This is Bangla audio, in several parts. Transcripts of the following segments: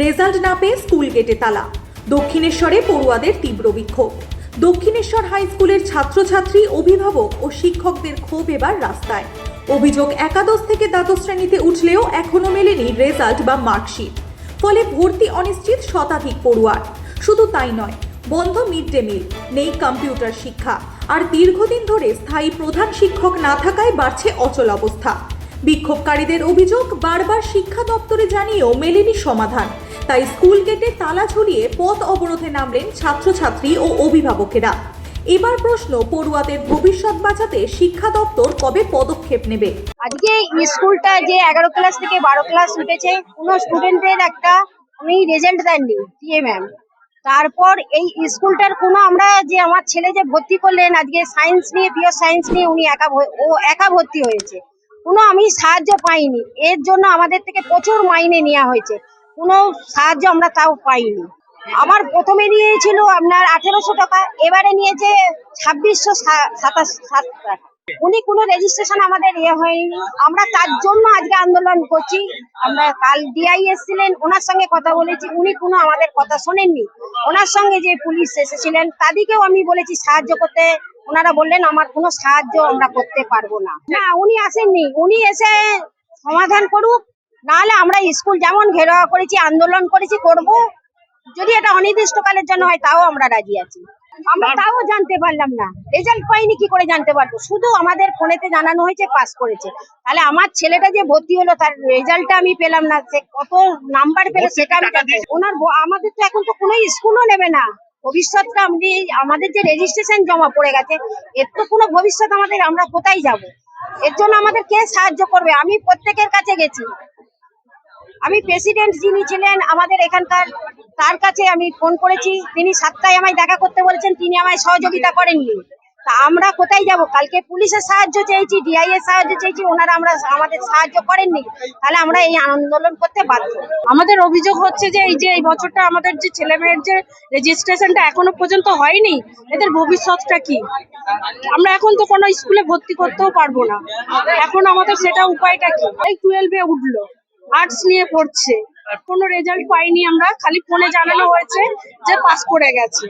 রেজাল্ট না পেয়ে স্কুল গেটে তালা। দক্ষিণেশ্বরে পড়ুয়াদের তীব্র বিক্ষোভ। দক্ষিণেশ্বর হাই স্কুলের ছাত্রছাত্রী, অভিভাবক ও শিক্ষকদের ক্ষোভ এবার রাস্তায়। অভিযোগ, একাদশ থেকে দ্বাদশ শ্রেণীতে উঠলেও এখনো মেলেনি রেজাল্ট বা মার্কশিট। ফলে ভর্তি অনিশ্চিত শতাধিক পড়ুয়ার। শুধু তাই নয়, বন্ধ মিড ডে মিল, নেই কম্পিউটার শিক্ষা, আর দীর্ঘদিন ধরে স্থায়ী প্রধান শিক্ষক না থাকায় বাড়ছে অচল অবস্থা। বিক্ষোভকারীদের অভিযোগ, বারবার শিক্ষা দপ্তরে জানিয়েও মেলেনি সমাধান। তাই স্কুল গেটে তালা ঝুলিয়ে পথ অবরোধে নামলেন ছাত্রছাত্রী ও অভিভাবকেরা। এবার প্রশ্ন, পড়ুয়াদের ভবিষ্যৎ বাঁচাতে শিক্ষা দপ্তর কবে পদক্ষেপ নেবে? আজকে স্কুলটা যে 11 ক্লাস থেকে 12 ক্লাস উঠেছে, কোনো স্টুডেন্টের একটা উনি রেজাল্ট দেননি টিএ ম্যাম। তারপর এই স্কুলটার কোনো, আমরা যে আমার ছেলে যে ভর্তি করলেন আজকে সায়েন্স নিয়ে, পিওর সায়েন্স নিয়ে, উনি একা ভর্তি হয়েছে, কোনো আমি সাহায্য পাইনি। এর জন্য আমাদের থেকে প্রচুর মাইনে নেওয়া হয়েছে, কোনো সাহায্য আমরা তাও পাইনি। আমার প্রথমে নিয়েছিল আপনার 1800 টাকা, এবারে নিয়েছে 2627 টাকা। উনি কোনো রেজিস্ট্রেশন আমাদের হয়নি, আমরা তার জন্য আজকে আন্দোলন করছি। আমরা কাল ডিআই এসেছিলেন, ওনার সঙ্গে কথা বলেছি, উনি কোনো আমাদের কথা শোনেননি। ওনার সঙ্গে যে পুলিশ এসেছিলেন তাদেরকেও আমি বলেছি সাহায্য করতে, ওনারা বললেন আমার কোনো সাহায্য আমরা করতে পারবো না। না, উনি আসেননি, উনি এসে সমাধান করুক, নাহলে আমরা স্কুল যেমন ঘেরাও করেছি, আন্দোলন করেছি, করব। যদি এটা অনির্দিষ্টকালের জন্য হয় তাও আমরা রাজি আছি। আমরা তাও জানতে পারলাম না, রেজাল্ট পাইনি কি করে জানতে পারবো? শুধু আমাদের ফোনেতে জানানো হয়েছে পাস করেছে। তাহলে আমার ছেলেটা যে ভর্তি হলো তার রেজাল্টটা আমি পেলাম না, সে কত নাম্বার পেলো সেটা আমি ওনার আমাদের তো এখন তো কোনো স্কুলও নেবে না। ভবিষ্যৎটা আমাদের যে রেজিস্ট্রেশন জমা পড়ে গেছে, এর তো কোনো ভবিষ্যৎ আমাদের, আমরা কোথায় যাব? এর জন্য আমাদের কে সাহায্য করবে? আমি প্রত্যেকের কাছে গেছি, আমি প্রেসিডেন্ট যিনি ছিলেন আমাদের এখানকার, তার কাছে আমি ফোন করেছি, তিনি 7টায় আমায় দেখা করতে বলেছেন, তিনি আমায় সহযোগিতা করেননি। তা আমরা কোথায় যাব? কালকে পুলিশের সাহায্য চেয়েছি, ডিআই এর সাহায্য চেয়েছি, ওনারা আমাদের সাহায্য করেননি। তাহলে আমরা এই আন্দোলন করতে বাধ্য। আমাদের অভিযোগ হচ্ছে যে এই বছরটা আমাদের যে ছেলে মেয়ের যে রেজিস্ট্রেশনটা এখনো পর্যন্ত হয়নি, এদের ভবিষ্যৎটা কি? আমরা এখন তো কোনো স্কুলে ভর্তি করতেও পারবো না। এখন আমাদের সেটা উপায়টা কি? এই 12-এ উঠলো, আর্টস নিয়ে পড়ছে, কোনো রেজাল্ট পাইনি, আমরা খালি ফোনে জানানো হয়েছে যে পাস করে গেছে,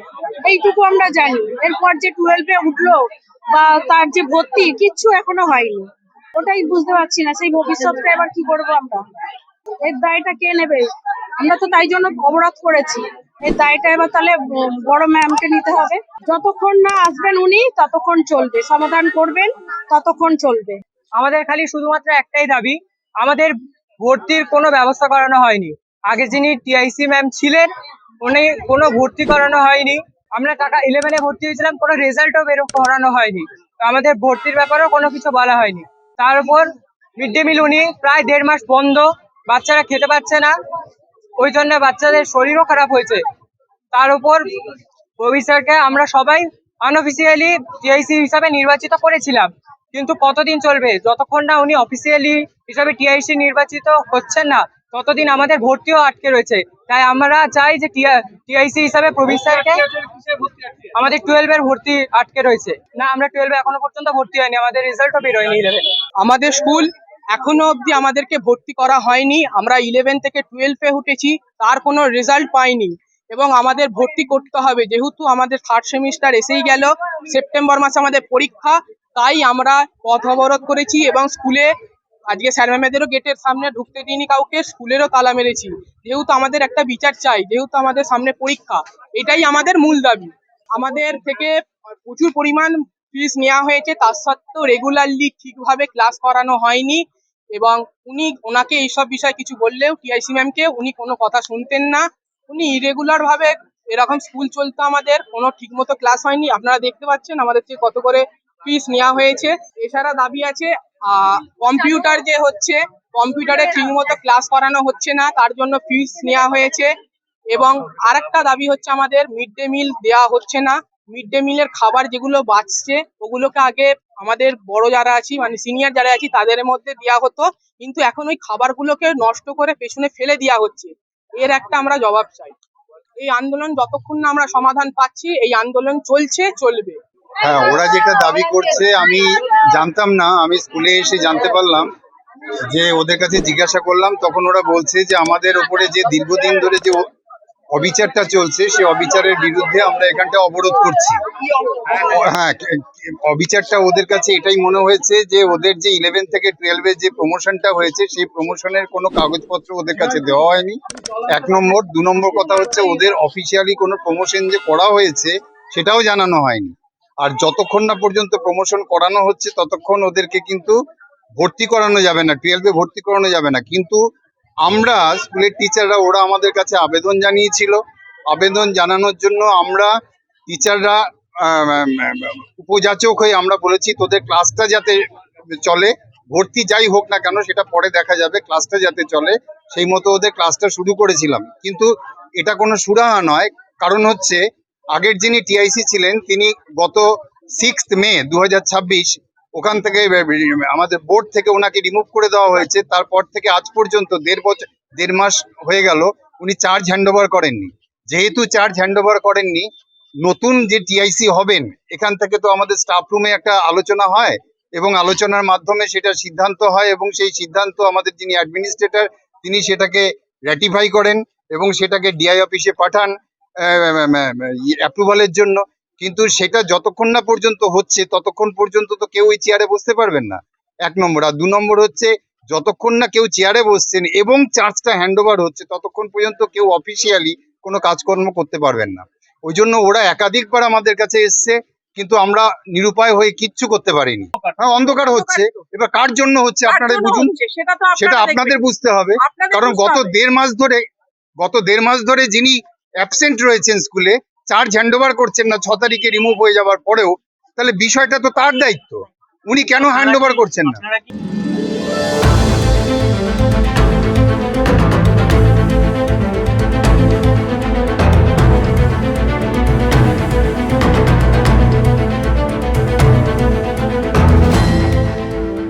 এইটুকু আমরা জানি। এরপর যে 12-এ উঠলো বা তার যে ভর্তি, কিচ্ছু এখনো হয়নি। ওটাই বুঝতে পারছি না, সেই ভবিষ্যৎটা এবার কি করবো আমরা? এর দায়টা কে নেবে? আমরা তো তাই জন্য অবরোধ করেছি। এর দায়টা এবার তাহলে বড় ম্যামকে নিতে হবে। যতক্ষণ না আসবেন উনি ততক্ষণ চলবে, সমাধান করবেন ততক্ষণ চলবে। আমাদের খালি শুধুমাত্র একটাই দাবি, আমাদের ভর্তির কোনো ব্যবস্থা করানো হয়নি। আগে যিনি টিআইসি ম্যাম ছিলেন উনি কোনো ভর্তি করানো হয়নি। আমরা টাকা 11-এ ভর্তি হয়েছিলাম, কোনো রেজাল্টও করানো হয়নি। আমাদের ভর্তির ব্যাপারেও কোনো কিছু বলা হয়নি। তার উপর মিড ডে মিল উনি প্রায় 1.5 মাস বন্ধ, বাচ্চারা খেতে পারছে না, ওই জন্য বাচ্চাদের শরীরও খারাপ হয়েছে। তার উপর ভবিষ্যৎকে আমরা সবাই আনঅফিসিয়ালি টিআইসি হিসাবে নির্বাচিত করেছিলাম, কিন্তু কতদিন চলবে? যতক্ষণ না উনি অফিসিয়ালি হিসাবে টিআইসি নির্বাচিত হচ্ছেন না, ততদিন আমাদের ভর্তিও আটকে রয়েছে। তাই আমরা চাই যে টিআইসি হিসাবে প্রবীর স্যারকে, আমাদের 12-এর ভর্তি আটকে রয়েছে। না, আমরা 12-এ এখনো পর্যন্ত ভর্তি হয়নি, আমাদের রেজাল্টও বের হয়নি 11-এ। আমাদের স্কুল এখনো অবধি আমাদেরকে ভর্তি করা হয়নি। আমরা 11 থেকে 12-এ উঠেছি, তার কোনো রেজাল্ট পাইনি এবং আমাদের ভর্তি করতে হবে। যেহেতু আমাদের 3rd সেমিস্টার এসেই গেল, সেপ্টেম্বর মাসে আমাদের পরীক্ষা, তাই আমরা পথ অবরোধ করেছি এবং স্কুলে আজকে স্যার ম্যামেদেরও গেটের সামনে ঢুকতে দিইনি কাউকে, স্কুলেরও তালা মেরেছি। যেহেতু আমাদের একটা বিচার চাই, যেহেতু আমাদের সামনে পরীক্ষা, এটাই আমাদের মূল দাবি। আমাদের থেকে প্রচুর পরিমাণ ফিস নেওয়া হয়েছে, তার সত্ত্বেও রেগুলারলি ঠিকভাবে ক্লাস করানো হয়নি এবং ওনাকে এইসব বিষয়ে কিছু বললেও টিআইসি ম্যামকে উনি কোনো কথা শুনতেন না। উনি ইরেগুলার ভাবে এরকম স্কুল চলতো, আমাদের কোনো ঠিকমতো ক্লাস হয়নি। আপনারা দেখতে পাচ্ছেন আমাদের থেকে কত করে ফিস নেওয়া হয়েছে। এছাড়া দাবি আছে কম্পিউটার যে হচ্ছে, কম্পিউটারে ঠিকমতো ক্লাস করানো হচ্ছে না, তার জন্য ফিস নেওয়া হয়েছে। এবং আরেকটা দাবি হচ্ছে আমাদের মিড ডে মিল দেওয়া হচ্ছে না। মিড ডে মিলের খাবার যেগুলো বাঁচছে ওগুলোকে আগে আমাদের বড় যারা আছি, মানে সিনিয়র যারা আছি, তাদের মধ্যে দেওয়া হতো, কিন্তু এখন ওই খাবারগুলোকে নষ্ট করে পেছনে ফেলে দেওয়া হচ্ছে। এর একটা আমরা জবাব চাই। এই আন্দোলন যতক্ষণ না আমরা সমাধান পাচ্ছি, এই আন্দোলন চলবে। হ্যাঁ, ওরা যেটা দাবি করছে আমি জানতাম না, আমি স্কুলে এসে জানতে পারলাম যে ওদের কাছে জিজ্ঞাসা করলাম, তখন ওরা বলছে যে আমাদের উপরে যে দীর্ঘদিন ধরে যে অবিচারটা চলছে সেই অবিচারের বিরুদ্ধে আমরা এখানটা অবরোধ করছি। হ্যাঁ, অবিচারটা ওদের কাছে এটাই মনে হয়েছে যে ওদের যে 11 থেকে 12 যে প্রমোশনটা হয়েছে সেই প্রমোশনের কোনো কাগজপত্র ওদের কাছে দেওয়া হয়নি, 1 নম্বর। 2 নম্বর কথা হচ্ছে ওদের অফিসিয়ালি কোনো প্রমোশন যে করা হয়েছে সেটাও জানানো হয়নি। আর যতক্ষণ না পর্যন্ত প্রমোশন করানো হচ্ছে ততক্ষণ ওদেরকে কিন্তু ভর্তি করানো যাবে না, 12 ভর্তি করানো যাবে না। কিন্তু আমরা স্কুলের টিচাররা, ওরা আমাদের কাছে আবেদন জানিয়েছিল। আবেদন জানানোর জন্য আমরা টিচাররা উপযাচক হয়ে আমরা বলেছি তোদের ক্লাসটা যাতে চলে, ভর্তি যাই হোক না কেন সেটা পরে দেখা যাবে, ক্লাসটা যাতে চলে সেই মতো ওদের ক্লাসটা শুরু করেছিলাম। কিন্তু এটা কোনো সুরাহা নয়, কারণ হচ্ছে আগের যিনি টিআইসি ছিলেন তিনি গত 6 মে 2026 ওখান থেকে আমাদের বোর্ড থেকে ওনাকে রিমুভ করে দেওয়া হয়েছে। তারপর থেকে আজ পর্যন্ত 1.5 মাস হয়ে গেল উনি চার্জ হ্যান্ডওভার করেননি। যেহেতু চার্জ হ্যান্ডওভার করেননি, নতুন যে টিআইসি হবেন এখান থেকে তো আমাদের স্টাফ রুমে একটা আলোচনা হয় এবং আলোচনার মাধ্যমে সেটা সিদ্ধান্ত হয় এবং সেই সিদ্ধান্ত আমাদের যিনি অ্যাডমিনিস্ট্রেটর তিনি সেটাকে র্যাটিফাই করেন এবং সেটাকে ডিআই অফিসে পাঠান অ্যাপ্রুভালের জন্য। কিন্তু সেটা যতক্ষণ না পর্যন্ত হচ্ছে ততক্ষণ পর্যন্ত তো কেউ ওই চেয়ারে বসতে পারবেন না, 1 নম্বর। আর 2 নম্বর হচ্ছে যতক্ষণ না কেউ চেয়ারে বসছেন এবং চার্জটা হ্যান্ডওভার হচ্ছে ততক্ষণ পর্যন্ত কেউ অফিসিয়ালি কোনো কাজকর্ম করতে পারবেন না। ওই জন্য ওরা একাধিকবার আমাদের কাছে এসছে, কিন্তু আমরা নিরুপায় হয়ে কিচ্ছু করতে পারিনি। হ্যাঁ, অন্ধকার হচ্ছে। এবার কার জন্য হচ্ছে আপনারা বুঝুন, সেটা আপনাদের বুঝতে হবে। কারণ গত 1.5 মাস ধরে যিনি অ্যাবসেন্ট রয়েছেন স্কুলে, চার্জ হ্যান্ডওভার করছেন না 6 তারিখে রিমুভ হয়ে যাওয়ার পরেও, তাহলে বিষয়টা তো তার দায়িত্ব, উনি কেন হ্যান্ডওভার করছেন না?